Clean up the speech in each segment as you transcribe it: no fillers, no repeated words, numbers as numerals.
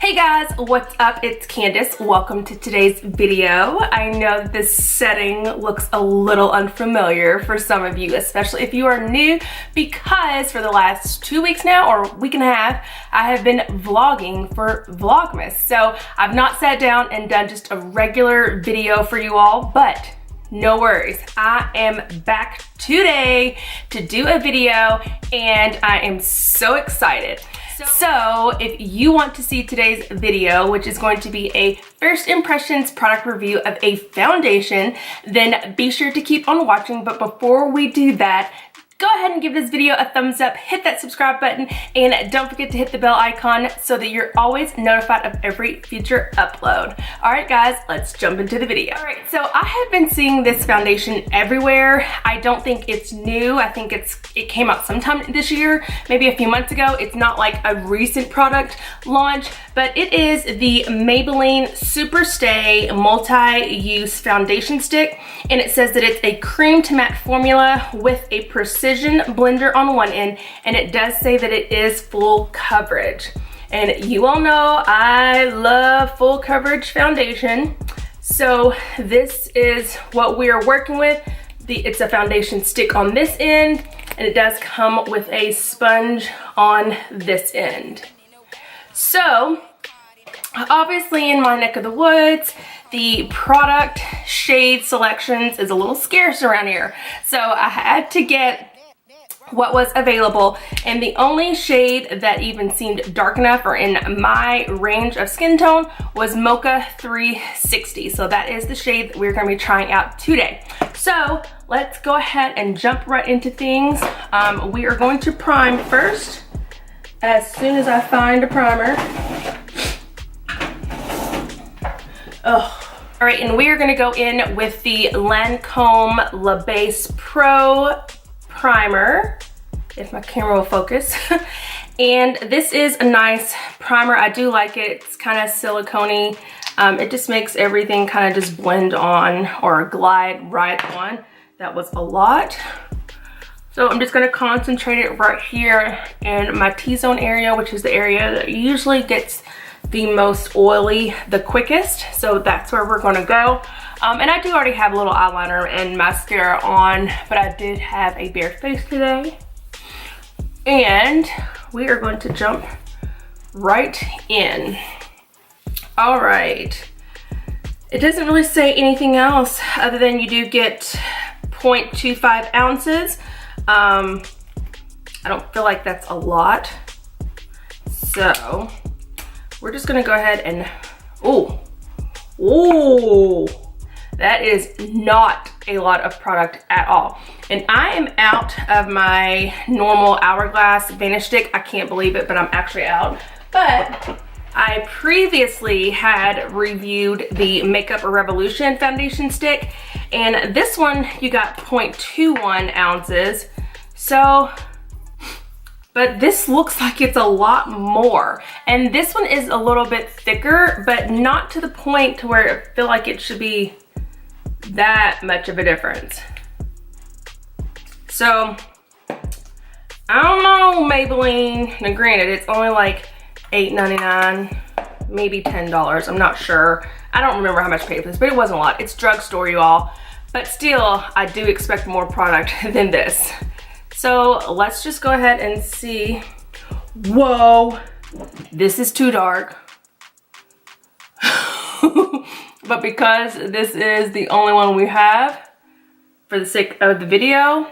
Hey guys, what's up? It's Candace. Welcome to today's video. I know that this setting looks a little unfamiliar for some of you, especially if you are new, because for the last 2 weeks now, or week and a half, I have been vlogging for Vlogmas. So I've not sat down and done just a regular video for you all, but no worries. I am back today to do a video and I am so excited. So if you want to see today's video, which is going to be a first impressions product review of a foundation, then be sure to keep on watching. But before we do that, go ahead and give this video a thumbs up, hit that subscribe button, and don't forget to hit the bell icon so that you're always notified of every future upload. All right, guys, let's jump into the video. All right, so I have been seeing this foundation everywhere. I don't think it's new. I think it came out sometime this year, maybe a few months ago. It's not like a recent product launch, but it is the Maybelline Superstay multi-use foundation stick, and it says that it's a cream to matte formula with a precision blender on one end, and it does say that it is full coverage. And you all know I love full coverage foundation, so this is what we are working with. It's a foundation stick on this end, and it does come with a sponge on this end. So obviously in my neck of the woods, the product shade selections is a little scarce around here, so I had to get what was available, and the only shade that even seemed dark enough or in my range of skin tone was Mocha 360. So that is the shade that we're going to be trying out today. So let's go ahead and jump right into things. We are going to prime first as soon as I find a primer. Oh. All right, and we are going to go in with the Lancome La Base Pro primer, if my camera will focus. And this is a nice primer. I do like it. It's kind of silicone-y. It just makes everything kind of just blend on or glide right on. That was a lot. So I'm just going to concentrate it right here in my T-zone area, which is the area that usually gets the most oily the quickest. So that's where we're going to go. And I do already have a little eyeliner and mascara on, but I did have a bare face today. And we are going to jump right in. All right. It doesn't really say anything else other than you do get 0.25 ounces. I don't feel like that's a lot. So we're just gonna go ahead and, ooh. That is not a lot of product at all. And I am out of my normal Hourglass Vanish Stick. I can't believe it, but I'm actually out. But I previously had reviewed the Makeup Revolution foundation stick, and this one you got 0.21 ounces. So, but this looks like it's a lot more. And this one is a little bit thicker, but not to the point to where I feel like it should be that much of a difference. So I don't know, Maybelline. Now granted, it's only like $8.99, maybe $10. I'm not sure. I don't remember how much I paid for this, but it wasn't a lot. It's drugstore, you all. But still, I do expect more product than this. So let's just go ahead and see. Whoa, this is too dark. But because this is the only one we have, for the sake of the video,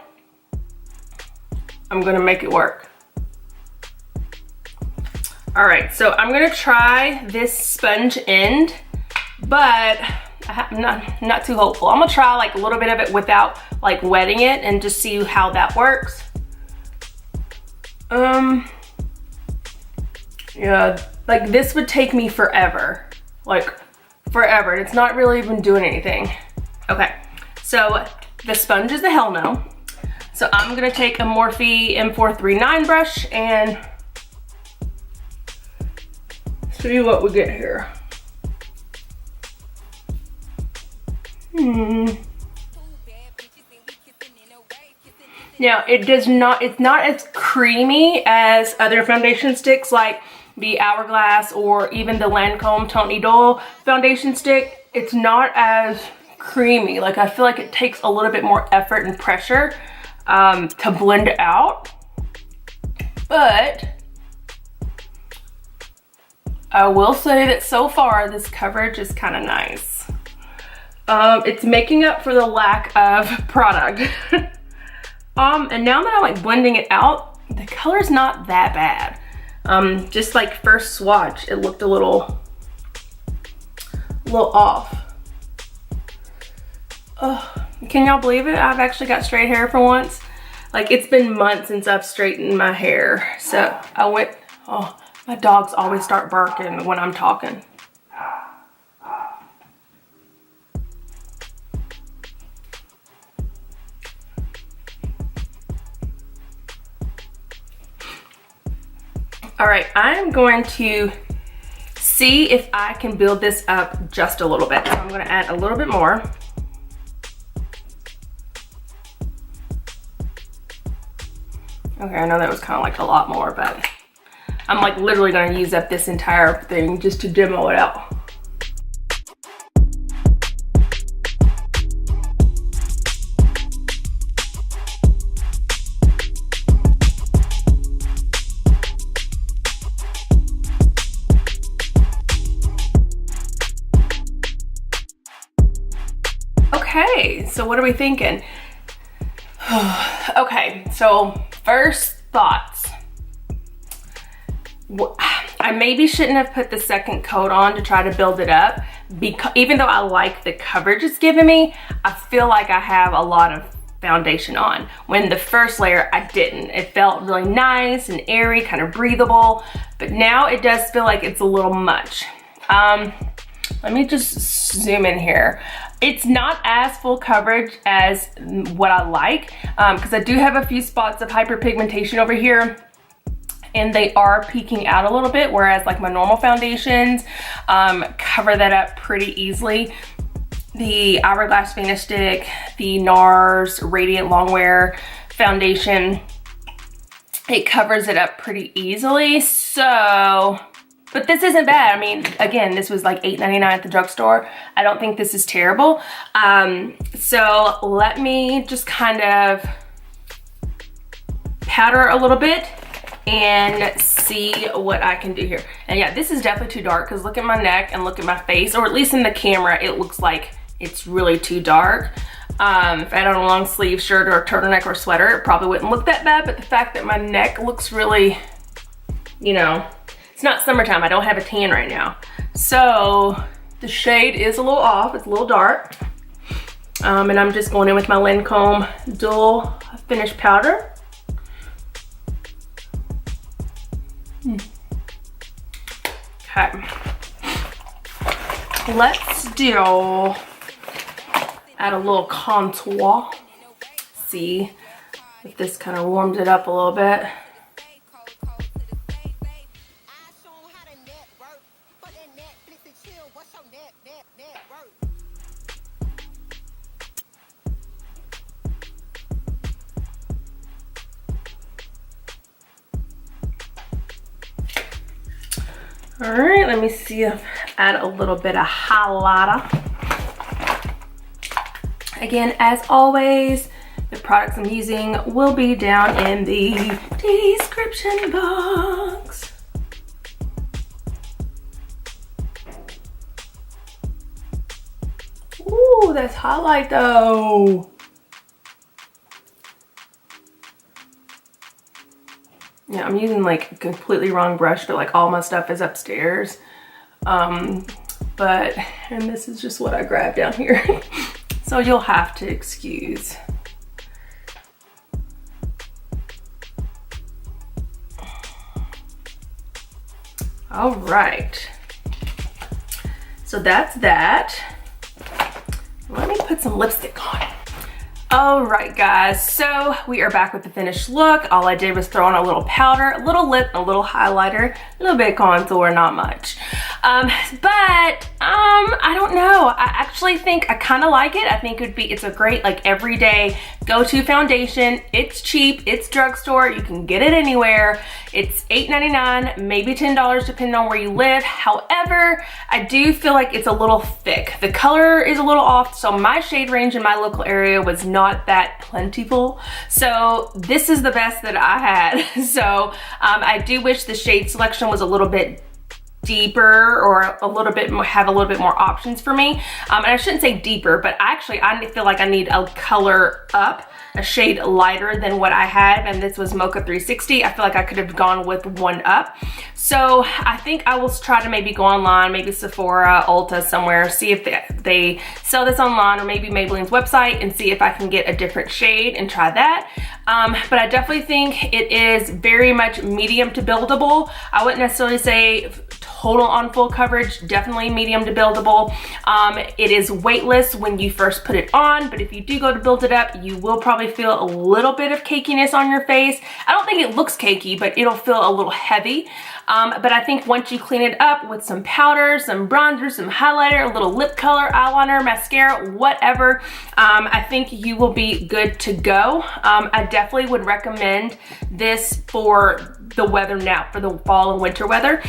I'm gonna make it work. All right, so I'm gonna try this sponge end, but I'm not too hopeful. I'm gonna try like a little bit of it without like wetting it and just see how that works. Yeah, like this would take me forever. Like forever, and it's not really even doing anything. Okay, so the sponge is a hell no. So I'm gonna take a Morphe M439 brush and see what we get here. Now, it's not as creamy as other foundation sticks like the Hourglass or even the Lancome Tony Doll foundation stick, it's not as creamy. Like, I feel like it takes a little bit more effort and pressure to blend it out. But I will say that so far this coverage is kind of nice. It's making up for the lack of product. And now that I'm like blending it out, the color's not that bad. Just like first swatch, it looked a little off. Oh, can y'all believe it? I've actually got straight hair for once. Like, it's been months since I've straightened my hair. So I went, oh, my dogs always start barking when I'm talking. All right, I'm going to see if I can build this up just a little bit. So I'm gonna add a little bit more. Okay, I know that was kind of like a lot more, but I'm like literally gonna use up this entire thing just to demo it out. Okay, so what are we thinking? Okay, so first thoughts. I maybe shouldn't have put the second coat on to try to build it up, because even though I like the coverage it's giving me, I feel like I have a lot of foundation on. When the first layer, I didn't. It felt really nice and airy, kind of breathable, but now it does feel like it's a little much. Let me just zoom in here. It's not as full coverage as what I like, because I do have a few spots of hyperpigmentation over here, and they are peeking out a little bit, whereas like my normal foundations cover that up pretty easily. The Hourglass Vanish Stick, the NARS Radiant Longwear foundation, it covers it up pretty easily. So, but this isn't bad. I mean, again, this was like $8.99 at the drugstore. I don't think this is terrible. So let me just kind of powder a little bit and see what I can do here. And yeah, this is definitely too dark, because look at my neck and look at my face, or at least in the camera, it looks like it's really too dark. If I had on a long sleeve shirt or a turtleneck or sweater, it probably wouldn't look that bad, but the fact that my neck looks really, you know, it's not summertime, I don't have a tan right now. So the shade is a little off, it's a little dark. And I'm just going in with my Lancome Dual Finish Powder. Okay. Let's add a little contour. See if this kind of warms it up a little bit. All right, let me see if add a little bit of highlighter. Again, as always, the products I'm using will be down in the description box. Ooh, that's highlight though. Yeah, I'm using like a completely wrong brush, but like all my stuff is upstairs. And this is just what I grabbed down here. So you'll have to excuse. All right. So that's that. Let me put some lipstick on. All right, guys, so we are back with the finished look. All I did was throw on a little powder, a little lip, a little highlighter, a little bit of contour, not much. I don't know. I actually think I kind of like it. I think it's a great like everyday go-to foundation. It's cheap, it's drugstore, you can get it anywhere. It's $8.99, maybe $10 depending on where you live. However, I do feel like it's a little thick. The color is a little off, so my shade range in my local area was not that plentiful. So this is the best that I had. So I do wish the shade selection was a little bit deeper or have a little bit more options for me. And I shouldn't say deeper, but I feel like I need a color up, a shade lighter than what I had, and this was Mocha 360. I feel like I could have gone with one up. So I think I will try to maybe go online, maybe Sephora, Ulta, somewhere, see if they sell this online, or maybe Maybelline's website, and see if I can get a different shade and try that. But I definitely think it is very much medium to buildable. I wouldn't necessarily say total on full coverage, definitely medium to buildable. It is weightless when you first put it on, but if you do go to build it up, you will probably feel a little bit of cakiness on your face. I don't think it looks cakey, but it'll feel a little heavy. But I think once you clean it up with some powder, some bronzer, some highlighter, a little lip color, eyeliner, mascara, whatever, I think you will be good to go. I definitely would recommend this for the weather now, for the fall and winter weather,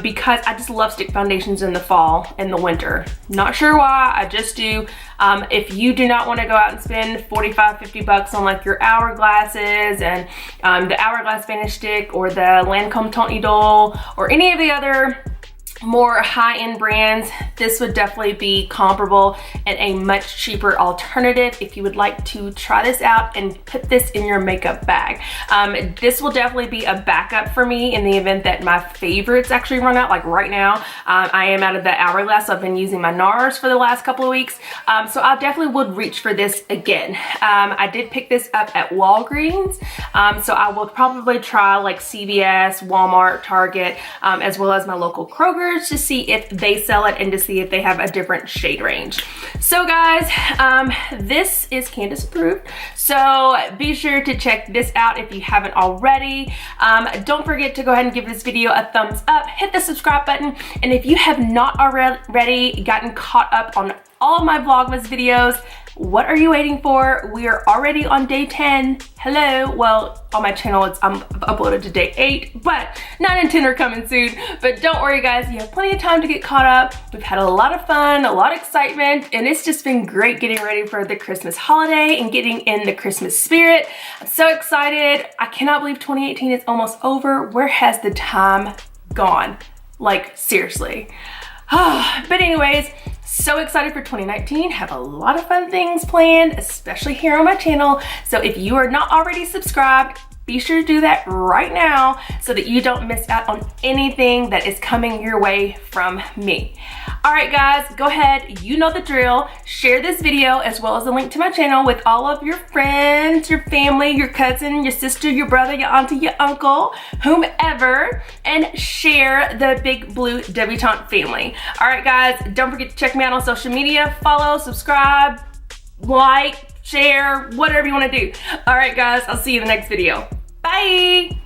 because I just love stick foundations in the fall and the winter. Not sure why, I just do. If you do not want to go out and spend 45, 50 bucks on like your hourglasses and the Hourglass Vanish Stick or the Lancome Tont Idole or any of the other more high-end brands, this would definitely be comparable and a much cheaper alternative if you would like to try this out and put this in your makeup bag. This will definitely be a backup for me in the event that my favorites actually run out. Like right now, I am out of the Hourglass, so I've been using my NARS for the last couple of weeks. So I definitely would reach for this again. I did pick this up at Walgreens, so I will probably try like CVS, Walmart, Target, as well as my local Kroger, to see if they sell it and to see if they have a different shade range. So guys, this is Candace approved, so be sure to check this out if you haven't already. Don't forget to go ahead and give this video a thumbs up, hit the subscribe button, and if you have not already gotten caught up on all of my Vlogmas videos, what are you waiting for? We are already on day 10. Hello. Well, on my channel, I'm uploaded to day 8, but 9 and 10 are coming soon. But don't worry guys, you have plenty of time to get caught up. We've had a lot of fun, a lot of excitement, and it's just been great getting ready for the Christmas holiday and getting in the Christmas spirit. I'm so excited. I cannot believe 2018 is almost over. Where has the time gone? Like, seriously. But anyways, so excited for 2019. Have a lot of fun things planned, especially here on my channel. So if you are not already subscribed, be sure to do that right now so that you don't miss out on anything that is coming your way from me. All right guys, go ahead, you know the drill. Share this video as well as the link to my channel with all of your friends, your family, your cousin, your sister, your brother, your auntie, your uncle, whomever, and share the Big Blue Debutante family. All right guys, don't forget to check me out on social media. Follow, subscribe, like, share, whatever you want to do. All right guys, I'll see you in the next video. Bye.